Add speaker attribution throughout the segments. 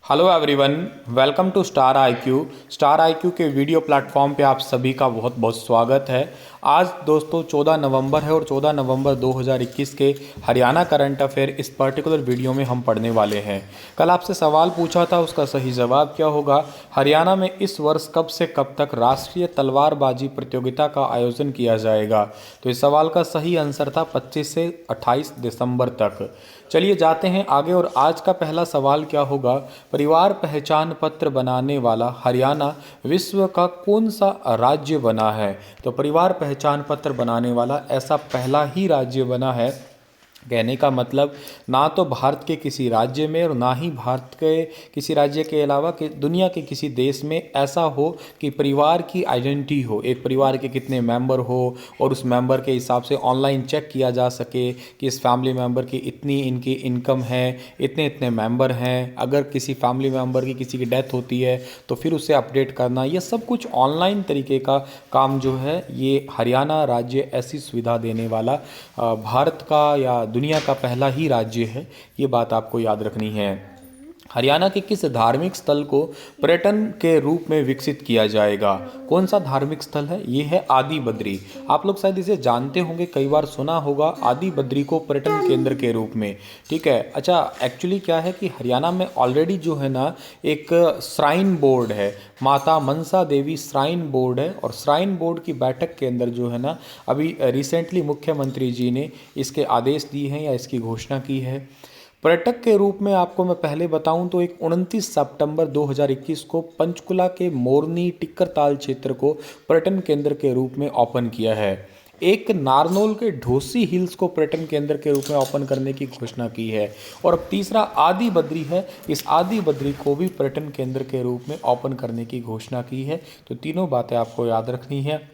Speaker 1: Hello everyone, welcome to star IQ. Star IQ के video platform पे आप सभी का बहुत बहुत स्वागत है। आज दोस्तों 14 नवंबर है और 14 नवंबर 2021 के हरियाणा करंट अफेयर इस पर्टिकुलर वीडियो में हम पढ़ने वाले हैं। कल आपसे सवाल पूछा था, उसका सही जवाब क्या होगा? हरियाणा में इस वर्ष कब से कब तक राष्ट्रीय तलवारबाजी प्रतियोगिता का आयोजन किया जाएगा? तो इस सवाल का सही आंसर था 25 से 28 दिसंबर तक। चलिए जाते हैं आगे और आज का पहला सवाल क्या होगा? परिवार पहचान पत्र बनाने वाला हरियाणा विश्व का कौन सा राज्य बना है? तो परिवार पहचान पत्र बनाने वाला ऐसा पहला ही राज्य बना है। कहने का मतलब ना तो भारत के किसी राज्य में और ना ही भारत के किसी राज्य के अलावा कि दुनिया के किसी देश में ऐसा हो कि परिवार की आइडेंटिटी हो, एक परिवार के कितने मेंबर हो और उस मेंबर के हिसाब से ऑनलाइन चेक किया जा सके कि इस फैमिली मेंबर की इतनी इनकी इनकम है, इतने इतने मेंबर हैं। अगर किसी फैमिली मेंबर की किसी की डेथ होती है तो फिर उसे अपडेट करना, ये सब कुछ ऑनलाइन तरीके का काम जो है, ये हरियाणा राज्य ऐसी सुविधा देने वाला भारत का या दुनिया का पहला ही राज्य है। ये बात आपको याद रखनी है। हरियाणा के किस धार्मिक स्थल को पर्यटन के रूप में विकसित किया जाएगा? कौन सा धार्मिक स्थल है? ये है आदि बद्री। आप लोग शायद इसे जानते होंगे, कई बार सुना होगा आदि बद्री को पर्यटन केंद्र के रूप में। ठीक है। अच्छा, एक्चुअली क्या है कि हरियाणा में ऑलरेडी जो है ना एक श्राइन बोर्ड है, माता मनसा देवी श्राइन बोर्ड है। और श्राइन बोर्ड की बैठक के अंदर जो है ना अभी रिसेंटली मुख्यमंत्री जी ने इसके आदेश दिए हैं या इसकी घोषणा की है। पर्यटक के रूप में आपको मैं पहले बताऊं तो एक 29 सितंबर 2021 को पंचकुला के मोरनी टिक्करताल क्षेत्र को पर्यटन केंद्र के रूप में ओपन किया है। एक नारनौल के ढोसी हिल्स को पर्यटन केंद्र के रूप में ओपन करने की घोषणा की है। और अब तीसरा आदि बद्री है, इस आदि बद्री को भी पर्यटन केंद्र के रूप में ओपन करने की घोषणा की है। तो तीनों बातें आपको याद रखनी है।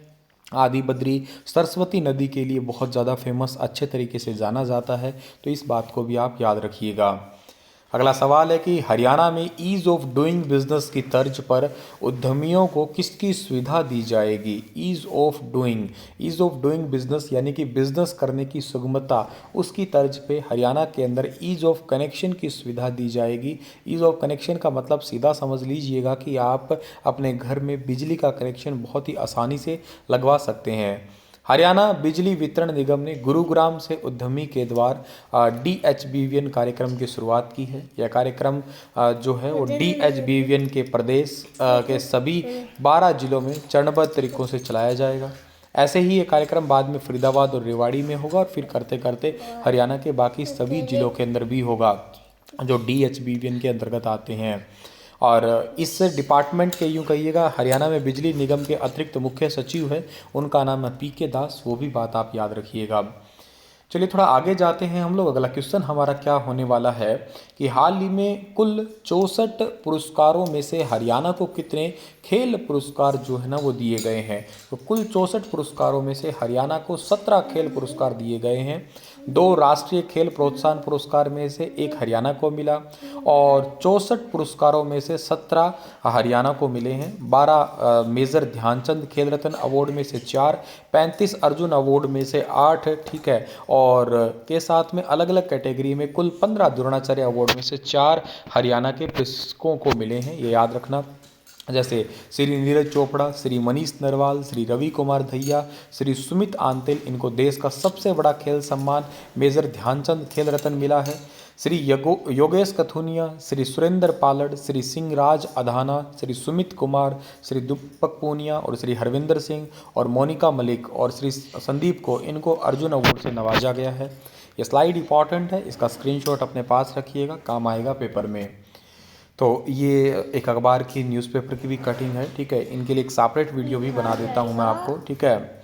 Speaker 1: आदि बद्री सरस्वती नदी के लिए बहुत ज़्यादा फेमस, अच्छे तरीके से जाना जाता है, तो इस बात को भी आप याद रखिएगा। अगला सवाल है कि हरियाणा में ईज़ ऑफ डूइंग बिजनेस की तर्ज पर उद्यमियों को किसकी सुविधा दी जाएगी? ईज़ ऑफ डूइंग बिजनेस यानी कि बिजनेस करने की सुगमता, उसकी तर्ज पे हरियाणा के अंदर ईज़ ऑफ कनेक्शन की सुविधा दी जाएगी। ईज़ ऑफ कनेक्शन का मतलब सीधा समझ लीजिएगा कि आप अपने घर में बिजली का कनेक्शन बहुत ही आसानी से लगवा सकते हैं। हरियाणा बिजली वितरण निगम ने गुरुग्राम से उद्यमी के द्वार DHBVN कार्यक्रम की शुरुआत की है। यह कार्यक्रम जो है वो DHBVN के प्रदेश के सभी 12 जिलों में चरणबद्ध तरीकों से चलाया जाएगा। ऐसे ही ये कार्यक्रम बाद में फरीदाबाद और रेवाड़ी में होगा और फिर करते करते हरियाणा के बाकी सभी जिलों के अंदर भी होगा जो DHBVN के अंतर्गत आते हैं। और इस डिपार्टमेंट के यूँ कहिएगा हरियाणा में बिजली निगम के अतिरिक्त मुख्य सचिव है, उनका नाम है PK दास, वो भी बात आप याद रखिएगा। चलिए थोड़ा आगे जाते हैं हम लोग। अगला क्वेश्चन हमारा क्या होने वाला है कि हाल ही में कुल 64 पुरस्कारों में से हरियाणा को कितने खेल पुरस्कार जो है ना वो दिए गए हैं? तो कुल 64 पुरस्कारों में से हरियाणा को 17 खेल पुरस्कार दिए गए हैं। 2 राष्ट्रीय खेल प्रोत्साहन पुरस्कार में से 1 हरियाणा को मिला और 64 पुरस्कारों में से 17 हरियाणा को मिले हैं। 12 मेजर ध्यानचंद खेल रत्न अवार्ड में से 4, 35 अर्जुन अवार्ड में से 8, ठीक है, और के साथ में अलग अलग कैटेगरी में कुल 15 द्रोणाचार्य अवार्ड में से 4 हरियाणा के पुस्तकों को मिले हैं, ये याद रखना। जैसे श्री नीरज चोपड़ा, श्री मनीष नरवाल, श्री रवि कुमार दहिया, श्री सुमित आंतिल, इनको देश का सबसे बड़ा खेल सम्मान मेजर ध्यानचंद खेल रत्न मिला है। श्री योगेश कथुनिया, श्री सुरेंद्र पालड़, श्री सिंह राज अधाना, श्री सुमित कुमार, श्री दीपक पूनिया और श्री हरविंदर सिंह और मोनिका मलिक और श्री संदीप को, इनको अर्जुन अवार्ड से नवाजा गया है। ये स्लाइड इंपॉर्टेंट है, इसका स्क्रीनशॉट अपने पास रखिएगा, काम आएगा पेपर में। तो ये एक अखबार की न्यूज़पेपर की भी कटिंग है, ठीक है, इनके लिए एक सेपरेट वीडियो भी बना देता हूँ मैं आपको, ठीक है।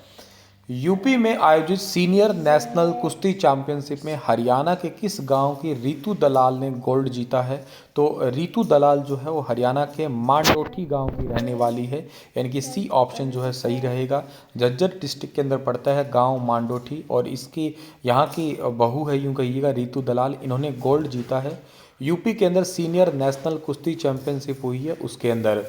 Speaker 1: यूपी में आयोजित सीनियर नेशनल कुश्ती चैंपियनशिप में हरियाणा के किस गांव की रितु दलाल ने गोल्ड जीता है? तो रितु दलाल जो है वो हरियाणा के मांडोठी गांव की रहने वाली है, यानी कि C ऑप्शन जो है सही रहेगा। झज्जर डिस्ट्रिक्ट के अंदर पड़ता है गांव मांडोठी और इसकी यहाँ की बहू है, यूँ कहिएगा रितु दलाल, इन्होंने गोल्ड जीता है। यूपी के अंदर सीनियर नेशनल कुश्ती चैंपियनशिप हुई है उसके अंदर।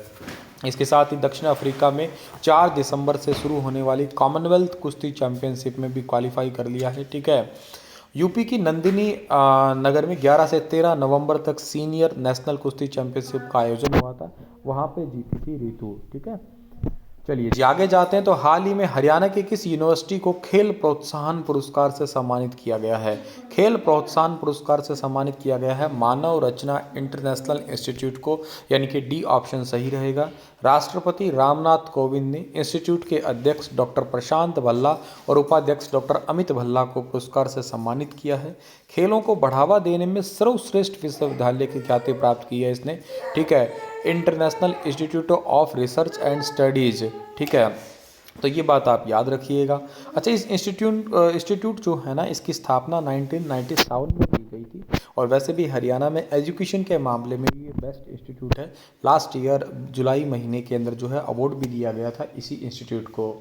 Speaker 1: इसके साथ ही दक्षिण अफ्रीका में 4 दिसंबर से शुरू होने वाली कॉमनवेल्थ कुश्ती चैंपियनशिप में भी क्वालिफाई कर लिया है, ठीक है। यूपी की नंदिनी नगर में 11 से 13 नवंबर तक सीनियर नेशनल कुश्ती चैंपियनशिप का आयोजन हुआ था। वहाँ पे जीती थी रितु। ठीक है, चलिए जी आगे जाते हैं। तो हाल ही में हरियाणा की किस यूनिवर्सिटी को खेल प्रोत्साहन पुरस्कार से सम्मानित किया गया है? खेल प्रोत्साहन पुरस्कार से सम्मानित किया गया है मानव रचना इंटरनेशनल इंस्टीट्यूट को, यानी कि डी ऑप्शन सही रहेगा। राष्ट्रपति रामनाथ कोविंद ने इंस्टीट्यूट के अध्यक्ष डॉक्टर प्रशांत भल्ला और उपाध्यक्ष डॉक्टर अमित भल्ला को पुरस्कार से सम्मानित किया है। खेलों को बढ़ावा देने में सर्वश्रेष्ठ विश्वविद्यालय की ख्याति प्राप्त की है इसने। ठीक है, international institute of research and studies. ठीक है, तो ये बात आप याद रखिएगा। अच्छा, इस इंस्टीट्यूट जो है ना, इसकी स्थापना 1997 में की गई थी। और वैसे भी हरियाणा में एजुकेशन के मामले में ये बेस्ट इंस्टीट्यूट है। लास्ट ईयर जुलाई महीने के अंदर जो है अवार्ड भी दिया गया था इसी इंस्टीट्यूट को।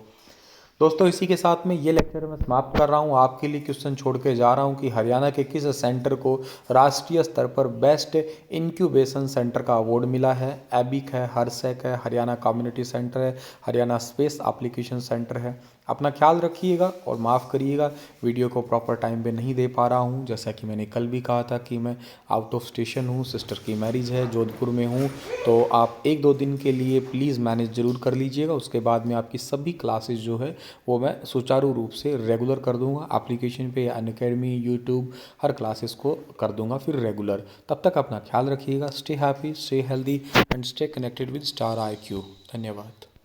Speaker 1: दोस्तों, इसी के साथ में ये लेक्चर मैं समाप्त कर रहा हूँ। आपके लिए क्वेश्चन छोड़ के जा रहा हूँ कि हरियाणा के किस सेंटर को राष्ट्रीय स्तर पर बेस्ट इंक्यूबेशन सेंटर का अवार्ड मिला है? एबिक है, हरसैक है, हरियाणा कम्युनिटी सेंटर है, हरियाणा स्पेस एप्लीकेशन सेंटर है। अपना ख्याल रखिएगा और माफ़ करिएगा वीडियो को प्रॉपर टाइम पे नहीं दे पा रहा हूँ। जैसा कि मैंने कल भी कहा था कि मैं आउट ऑफ स्टेशन हूँ, सिस्टर की मैरिज है, जोधपुर में हूँ। तो आप 1-2 दिन के लिए प्लीज़ मैनेज ज़रूर कर लीजिएगा। उसके बाद में आपकी सभी क्लासेस जो है वो मैं सुचारू रूप से रेगुलर कर दूंगा। एप्लीकेशन पे अनअकैडमी, यूट्यूब हर क्लासेस को कर दूंगा फिर रेगुलर। तब तक अपना ख्याल रखिएगा। Stay happy, stay healthy and stay connected with star IQ। धन्यवाद।